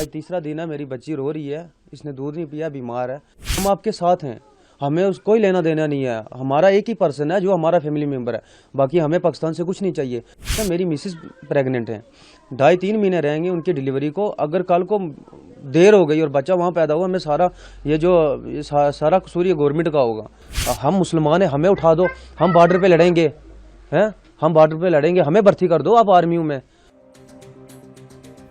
आज तीसरा दिन है, मेरी बच्ची रो रही है, इसने दूध नहीं पिया, बीमार है। हम आपके साथ हैं, हमें उस कोई लेना देना नहीं है। हमारा एक ही पर्सन है जो हमारा फैमिली मेंबर है, बाकी हमें पाकिस्तान से कुछ नहीं चाहिए। तो मेरी मिसेस प्रेग्नेंट है, 2.5-3 महीने रहेंगे उनकी डिलीवरी को। अगर कल को देर हो गई और बच्चा वहाँ पैदा हुआ, हमें सारा सारा कसूर ये गवर्नमेंट का होगा। हम मुसलमान हैं, हमें उठा दो, हम बॉर्डर पे लड़ेंगे, हैं, हम बॉर्डर पे लड़ेंगे, हमें भर्ती कर दो आप आर्मी में।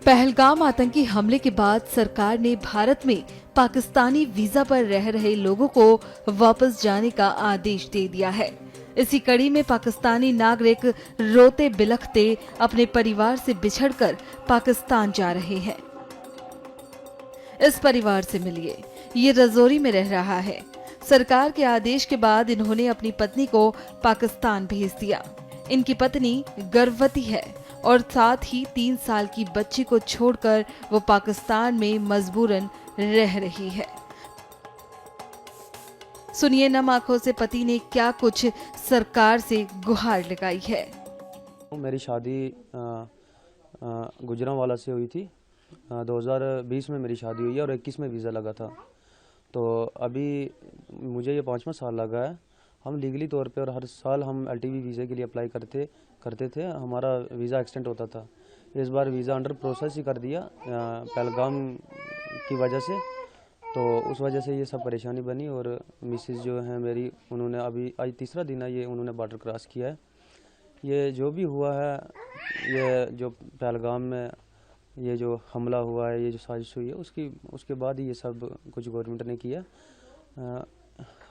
पहलगाम आतंकी हमले के बाद सरकार ने भारत में पाकिस्तानी वीजा पर रह रहे लोगों को वापस जाने का आदेश दे दिया है। इसी कड़ी में पाकिस्तानी नागरिक रोते बिलखते अपने परिवार से बिछड़कर पाकिस्तान जा रहे हैं। इस परिवार से मिलिए, ये रजौरी में रह रहा है। सरकार के आदेश के बाद इन्होंने अपनी पत्नी को पाकिस्तान भेज दिया। इनकी पत्नी गर्भवती है और साथ ही 3 साल की बच्ची को छोड़कर वो पाकिस्तान में मजबूरन रह रही है। सुनिए नम आंखों से पति ने क्या कुछ सरकार से गुहार लगाई है। मेरी शादी गुजरांवाला से हुई थी। 2020 में मेरी शादी हुई है और 21 में वीज़ा लगा था। तो अभी मुझे ये 5वां साल लगा है। हम लीगली तौर पे और हर साल हम LTV वीज़े के लिए अप्लाई करते थे, हमारा वीज़ा एक्सटेंड होता था। इस बार वीज़ा अंडर प्रोसेस ही कर दिया पहलगाम की वजह से, तो उस वजह से ये सब परेशानी बनी। और मिसेस जो है मेरी, उन्होंने अभी आज तीसरा दिन है ये उन्होंने बॉर्डर क्रॉस किया है। ये जो भी हुआ है, ये जो पहलगाम में ये जो हमला हुआ है, ये जो साजिश हुई है, उसके बाद ही ये सब कुछ गवर्नमेंट ने किया।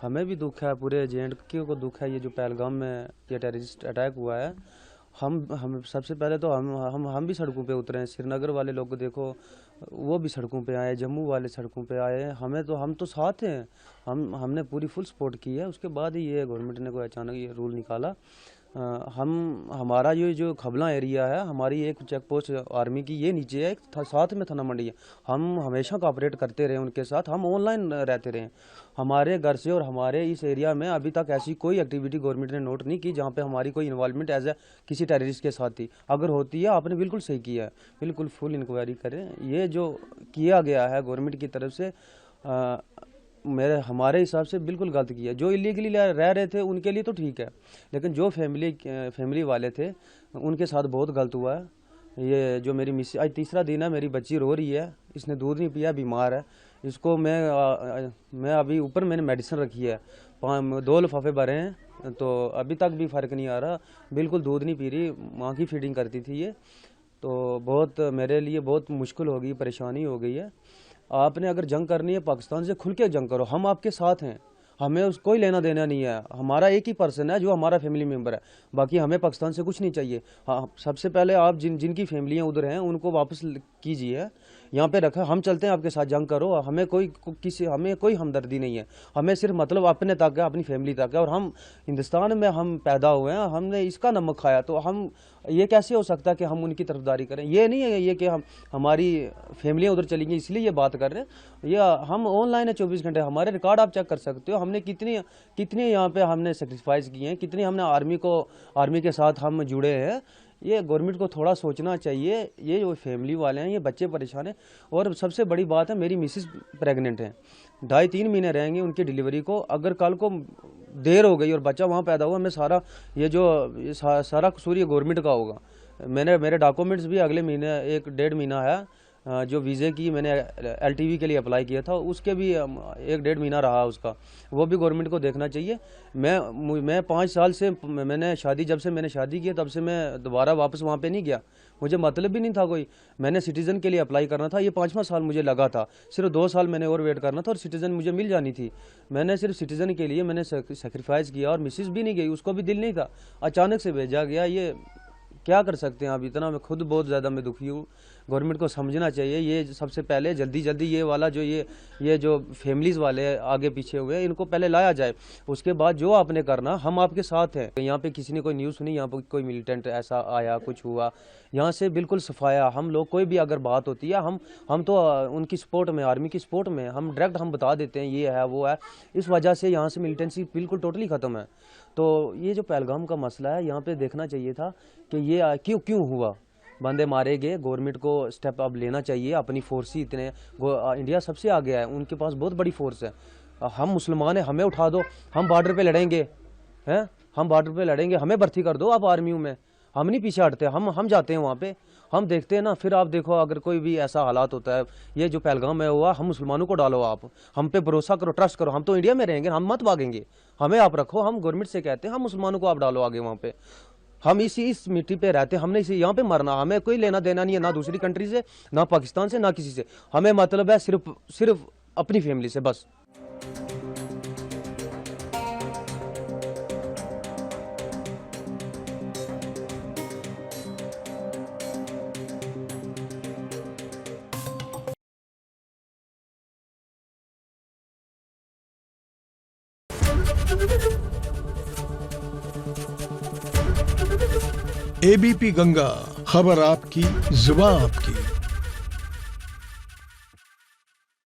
हमें भी दुख है, पूरे JNK को दुख है। ये जो पहलगाम में ये टेररिस्ट अटैक हुआ है, हम सबसे पहले तो हम भी सड़कों पे उतरे हैं। श्रीनगर वाले लोग को देखो, वो भी सड़कों पे आए, जम्मू वाले सड़कों पे आए। हम तो साथ हैं, हमने पूरी फुल सपोर्ट की है। उसके बाद ही ये गवर्नमेंट ने कोई अचानक ये रूल निकाला। हमारा ये जो खबला एरिया है, हमारी एक चेक पोस्ट आर्मी की ये नीचे है, एक साथ में थाना मंडी है। हम हमेशा कोऑपरेट करते रहे उनके साथ, हम ऑनलाइन रहते रहे। हमारे घर से और हमारे इस एरिया में अभी तक ऐसी कोई एक्टिविटी गवर्नमेंट ने नोट नहीं की जहाँ पे हमारी कोई इन्वॉल्वमेंट एज ए किसी टेररिस्ट के साथ थी। अगर होती है, आपने बिल्कुल सही किया है, बिल्कुल फुल इंक्वायरी करें। ये जो किया गया है गवर्नमेंट की तरफ से, हमारे हिसाब से बिल्कुल गलत किया। जो इलीगली रह रहे थे उनके लिए तो ठीक है, लेकिन जो फैमिली वाले थे उनके साथ बहुत गलत हुआ है। ये जो मेरी मिस आज तीसरा दिन है, मेरी बच्ची रो रही है, इसने दूध नहीं पिया, बीमार है। इसको मैं अभी ऊपर मैंने मेडिसिन रखी है, 2 लिफाफे भरे हैं, तो अभी तक भी फ़र्क नहीं आ रहा, बिल्कुल दूध नहीं पी रही। माँ की फीडिंग करती थी ये, तो बहुत मेरे लिए बहुत मुश्किल हो गई, परेशानी हो गई है। आपने अगर जंग करनी है पाकिस्तान से, खुल के जंग करो, हम आपके साथ हैं, हमें उस कोई लेना देना नहीं है। हमारा एक ही पर्सन है जो हमारा फैमिली मेंबर है, बाकी हमें पाकिस्तान से कुछ नहीं चाहिए। हाँ, सबसे पहले आप जिनकी फैमिलियाँ उधर हैं उनको वापस कीजिए, यहाँ पे रखा। हम चलते हैं आपके साथ, जंग करो, हमें कोई हमदर्दी नहीं है। हमें सिर्फ मतलब अपने तक है, अपनी फैमिली तक है। और हम हिंदुस्तान में हम पैदा हुए हैं, हमने इसका नमक खाया, तो हम ये कैसे हो सकता है कि हम उनकी तरफदारी करें। ये नहीं है ये कि हमारी फैमिलियाँ उधर चली गई इसलिए ये बात कर रहे हैं। ये हम ऑनलाइन है 24 घंटे, हमारे रिकॉर्ड आप चेक कर सकते हो। हमने कितनी यहाँ पे हमने सेक्रीफाइस किए हैं, कितनी हमने आर्मी के साथ हम जुड़े हैं। ये गवर्नमेंट को थोड़ा सोचना चाहिए। ये जो फैमिली वाले हैं, ये बच्चे परेशान हैं। और सबसे बड़ी बात है, मेरी मिसेस प्रेग्नेंट हैं, 2.5-3 महीने रहेंगे उनकी डिलीवरी को। अगर कल को देर हो गई और बच्चा वहाँ पैदा हुआ, हमें सारा कसूर ये गवर्नमेंट का होगा। मेरे डॉक्यूमेंट्स भी अगले महीने 1-1.5 महीना है। जो वीज़े की मैंने LTV के लिए अप्लाई किया था, उसके भी 1-1.5 महीना रहा उसका, वो भी गवर्नमेंट को देखना चाहिए। मैं 5 साल से जब से मैंने शादी की तब से मैं दोबारा वापस वहाँ पे नहीं गया। मुझे मतलब भी नहीं था कोई। मैंने सिटीज़न के लिए अप्लाई करना था, ये 5वां साल मुझे लगा था। सिर्फ 2 साल मैंने और वेट करना था और सिटीज़न मुझे मिल जानी थी। मैंने सिर्फ सिटीज़न के लिए मैंने सेक्रीफाइस किया और मिसेस भी नहीं गई, उसको भी दिल नहीं था, अचानक से भेजा गया। ये क्या कर सकते हैं आप, इतना मैं खुद बहुत ज़्यादा मैं दुखी हूँ। गवर्नमेंट को समझना चाहिए। ये सबसे पहले जल्दी ये वाला जो ये जो फैमिलीज़ वाले आगे पीछे हुए हैं, इनको पहले लाया जाए। उसके बाद जो आपने करना, हम आपके साथ हैं। यहाँ पे किसी ने कोई न्यूज़ सुनी, यहाँ पर कोई मिलिटेंट ऐसा आया, कुछ हुआ, यहाँ से बिल्कुल सफाया। हम लोग कोई भी अगर बात होती है, हम तो उनकी सपोर्ट में, आर्मी की सपोर्ट में, हम डायरेक्ट हम बता देते हैं ये है वो है। इस वजह से यहाँ से मिलिटेंसी बिल्कुल टोटली ख़त्म है। तो ये जो पहलगाम का मसला है, यहाँ पे देखना चाहिए था कि ये क्यों हुआ। बंदे मारे गए। गवर्नमेंट को स्टेप अब लेना चाहिए। अपनी फोर्स ही इतने इंडिया सबसे आगे है, उनके पास बहुत बड़ी फोर्स है। हम मुसलमान हैं, हमें उठा दो, हम बॉर्डर पे लड़ेंगे, हैं, हम बॉर्डर पे लड़ेंगे, हमें भर्ती कर दो आप आर्मी में। हम नहीं पीछे हटते, हम जाते हैं वहाँ पे, हम देखते हैं ना। फिर आप देखो अगर कोई भी ऐसा हालात होता है, ये जो पहलगाम में हुआ, हम मुसलमानों को डालो, आप हम पे भरोसा करो, ट्रस्ट करो, हम तो इंडिया में रहेंगे, हम मत भागेंगे, हमें आप रखो। हम गवर्नमेंट से कहते हैं हम मुसलमानों को आप डालो आगे वहाँ पे। हम इस मिट्टी पे रहते हैं, हमने इसे यहाँ पे मरना, हमें कोई लेना देना नहीं है ना दूसरी कंट्री से, ना पाकिस्तान से, ना किसी से। हमें मतलब है सिर्फ अपनी फैमिली से बस। एबीपी गंगा, खबर आपकी, जुबान आपकी।